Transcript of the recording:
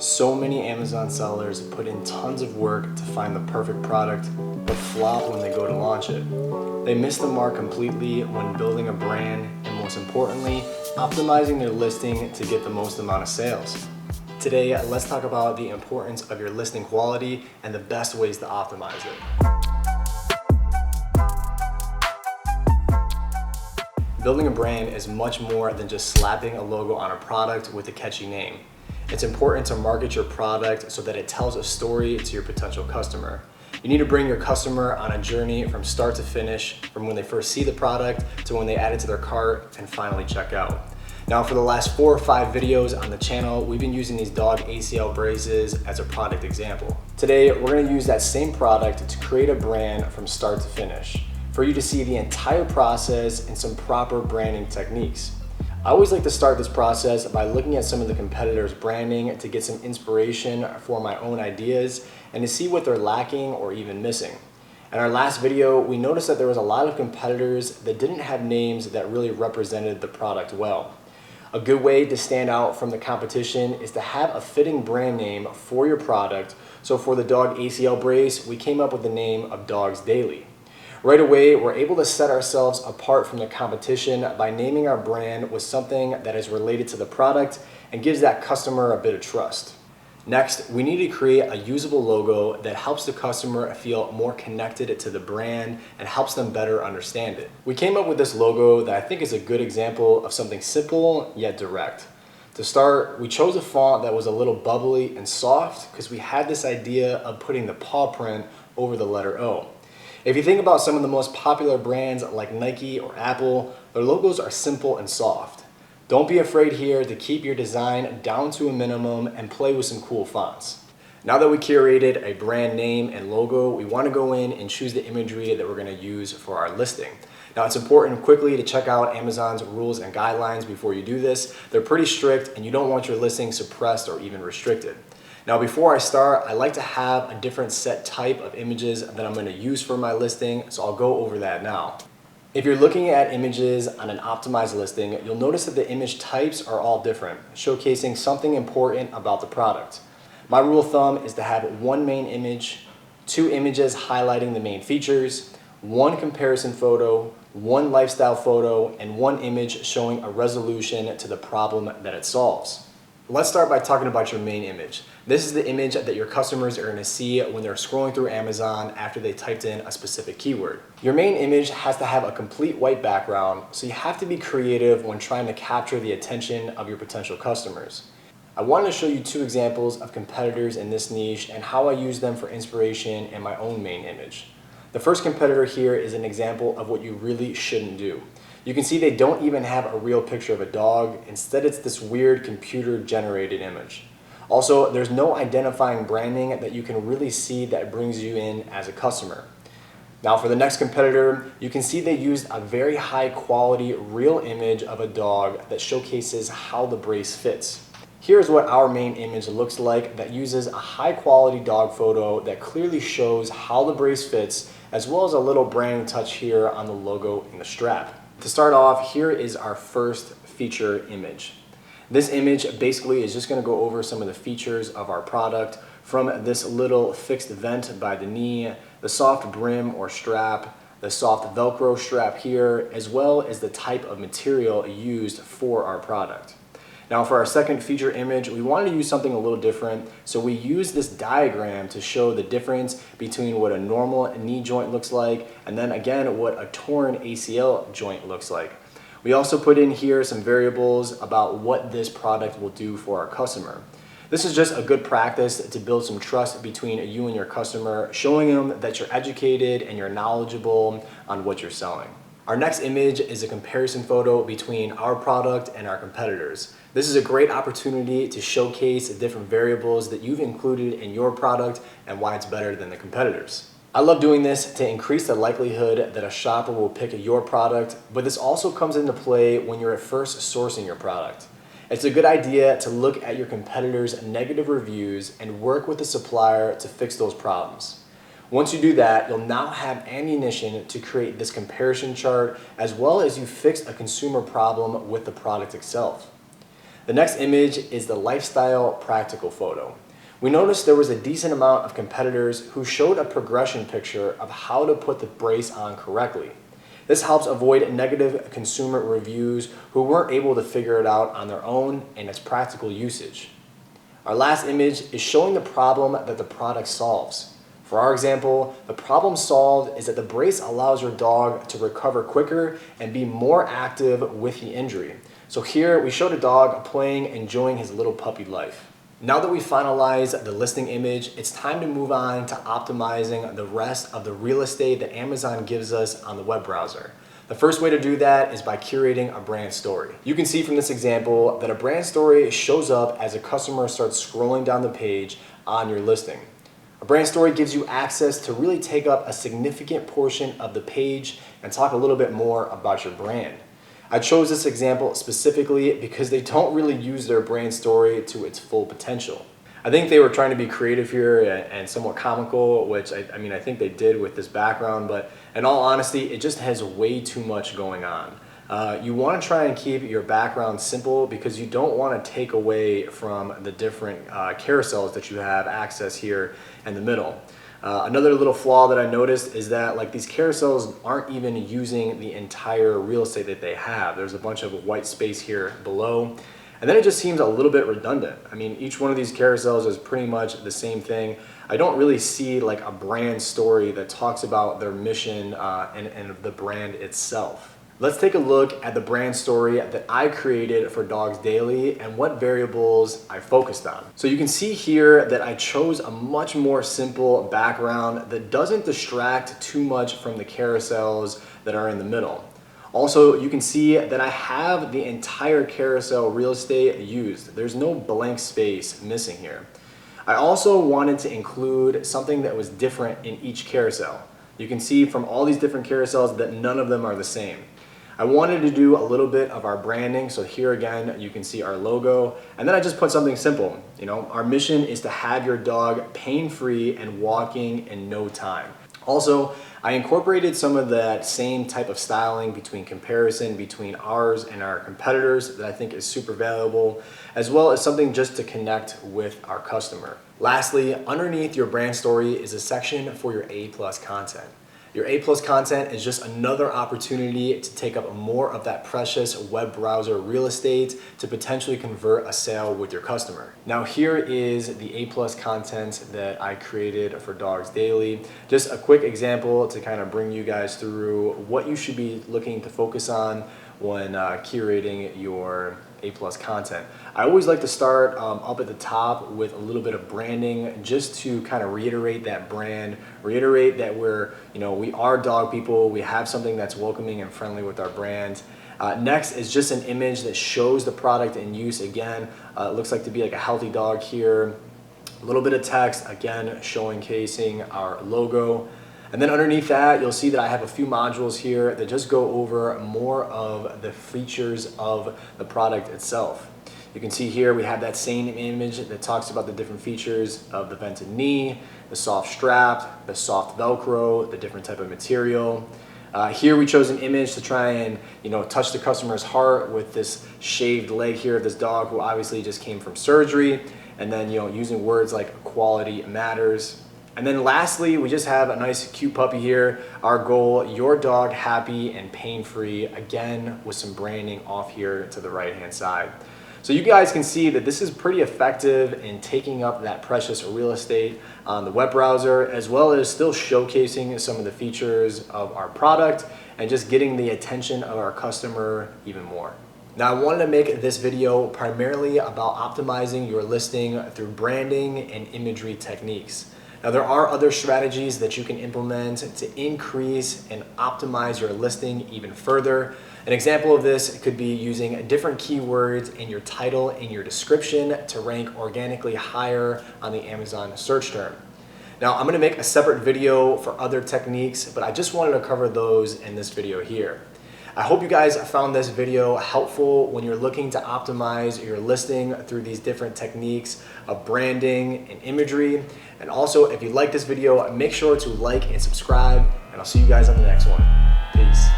So many Amazon sellers put in tons of work to find the perfect product, but flop when they go to launch it. They miss the mark completely when building a brand, and most importantly, optimizing their listing to get the most amount of sales. Today, let's talk about the importance of your listing quality and the best ways to optimize it. Building a brand is much more than just slapping a logo on a product with a catchy name. It's important to market your product so that it tells a story to your potential customer. You need to bring your customer on a journey from start to finish, from when they first see the product to when they add it to their cart and finally check out. Now, for the last 4 or 5 videos on the channel, we've been using these dog ACL braces as a product example. Today, we're gonna use that same product to create a brand from start to finish, for you to see the entire process and some proper branding techniques. I always like to start this process by looking at some of the competitors' branding to get some inspiration for my own ideas and to see what they're lacking or even missing. In our last video, we noticed that there was a lot of competitors that didn't have names that really represented the product well. A good way to stand out from the competition is to have a fitting brand name for your product. So for the dog ACL brace, we came up with the name of Dogs Daily. Right away, we're able to set ourselves apart from the competition by naming our brand with something that is related to the product and gives that customer a bit of trust. Next, we need to create a usable logo that helps the customer feel more connected to the brand and helps them better understand it. We came up with this logo that I think is a good example of something simple yet direct. To start, we chose a font that was a little bubbly and soft because we had this idea of putting the paw print over the letter O. If you think about some of the most popular brands like Nike or Apple, their logos are simple and soft. Don't be afraid here to keep your design down to a minimum and play with some cool fonts. Now that we curated a brand name and logo, we want to go in and choose the imagery that we're going to use for our listing. Now, it's important quickly to check out Amazon's rules and guidelines before you do this. They're pretty strict and you don't want your listing suppressed or even restricted. Now, before I start, I like to have a different set type of images that I'm going to use for my listing, so I'll go over that now. If you're looking at images on an optimized listing, you'll notice that the image types are all different, showcasing something important about the product. My rule of thumb is to have one main image, 2 images highlighting the main features, 1 comparison photo, 1 lifestyle photo, and 1 image showing a resolution to the problem that it solves. Let's start by talking about your main image. This is the image that your customers are going to see when they're scrolling through Amazon after they typed in a specific keyword. Your main image has to have a complete white background, so you have to be creative when trying to capture the attention of your potential customers. I wanted to show you 2 examples of competitors in this niche and how I use them for inspiration in my own main image. The first competitor here is an example of what you really shouldn't do. You can see they don't even have a real picture of a dog. Instead, it's this weird computer-generated image. Also, there's no identifying branding that you can really see that brings you in as a customer. Now, for the next competitor, you can see they used a very high-quality, real image of a dog that showcases how the brace fits. Here's what our main image looks like that uses a high-quality dog photo that clearly shows how the brace fits, as well as a little branding touch here on the logo and the strap. To start off, here is our first feature image. This image basically is just going to go over some of the features of our product, from this little fixed vent by the knee, the soft brim or strap, the soft Velcro strap here, as well as the type of material used for our product. Now, for our second feature image, we wanted to use something a little different, so we used this diagram to show the difference between what a normal knee joint looks like and then again what a torn ACL joint looks like. We also put in here some variables about what this product will do for our customer. This is just a good practice to build some trust between you and your customer, showing them that you're educated and you're knowledgeable on what you're selling. Our next image is a comparison photo between our product and our competitors. This is a great opportunity to showcase the different variables that you've included in your product and why it's better than the competitors. I love doing this to increase the likelihood that a shopper will pick your product, but this also comes into play when you're at first sourcing your product. It's a good idea to look at your competitors' negative reviews and work with the supplier to fix those problems. Once you do that, you'll now have ammunition to create this comparison chart, as well as you fix a consumer problem with the product itself. The next image is the lifestyle practical photo. We noticed there was a decent amount of competitors who showed a progression picture of how to put the brace on correctly. This helps avoid negative consumer reviews who weren't able to figure it out on their own and its practical usage. Our last image is showing the problem that the product solves. For our example, the problem solved is that the brace allows your dog to recover quicker and be more active with the injury. So here we showed a dog playing, enjoying his little puppy life. Now that we finalized the listing image, it's time to move on to optimizing the rest of the real estate that Amazon gives us on the web browser. The first way to do that is by curating a brand story. You can see from this example that a brand story shows up as a customer starts scrolling down the page on your listing. A brand story gives you access to really take up a significant portion of the page and talk a little bit more about your brand. I chose this example specifically because they don't really use their brand story to its full potential. I think they were trying to be creative here and somewhat comical, which I mean I think they did with this background, but in all honesty, it just has way too much going on. You want to try and keep your background simple because you don't want to take away from the different carousels that you have access here in the middle. Another little flaw that I noticed is that like these carousels aren't even using the entire real estate that they have. There's a bunch of white space here below. And then it just seems a little bit redundant. I mean, each one of these carousels is pretty much the same thing. I don't really see like a brand story that talks about their mission and the brand itself. Let's take a look at the brand story that I created for Dogs Daily and what variables I focused on. So you can see here that I chose a much more simple background that doesn't distract too much from the carousels that are in the middle. Also, you can see that I have the entire carousel real estate used. There's no blank space missing here. I also wanted to include something that was different in each carousel. You can see from all these different carousels that none of them are the same. I wanted to do a little bit of our branding, so here again you can see our logo, and then I just put something simple. You know, our mission is to have your dog pain-free and walking in no time. Also, I incorporated some of that same type of styling comparison between ours and our competitors that I think is super valuable, as well as something just to connect with our customer. Lastly, underneath your brand story is a section for your A+ content. Your A+ content is just another opportunity to take up more of that precious web browser real estate to potentially convert a sale with your customer. Now here is the A+ content that I created for Dogs Daily. Just a quick example to kind of bring you guys through what you should be looking to focus on when curating your A+ content. I always like to start up at the top with a little bit of branding just to kind of reiterate that brand, reiterate that we are dog people, we have something that's welcoming and friendly with our brand. Next is just an image that shows the product in use. Again, it looks like to be like a healthy dog here. A little bit of text, again, showcasing our logo. And then underneath that, you'll see that I have a few modules here that just go over more of the features of the product itself. You can see here we have that same image that talks about the different features of the vented knee, the soft strap, the soft Velcro, the different type of material. Here we chose an image to try and touch the customer's heart with this shaved leg here of this dog who obviously just came from surgery, and then using words like quality matters. And then lastly, we just have a nice cute puppy here. Our goal, your dog happy and pain-free, again with some branding off here to the right-hand side. So you guys can see that this is pretty effective in taking up that precious real estate on the web browser, as well as still showcasing some of the features of our product and just getting the attention of our customer even more. Now, I wanted to make this video primarily about optimizing your listing through branding and imagery techniques. Now, there are other strategies that you can implement to increase and optimize your listing even further. An example of this could be using different keywords in your title and your description to rank organically higher on the Amazon search term. Now, I'm going to make a separate video for other techniques, but I just wanted to cover those in this video here. I hope you guys found this video helpful when you're looking to optimize your listing through these different techniques of branding and imagery. And also, if you like this video, make sure to like and subscribe, and I'll see you guys on the next one. Peace.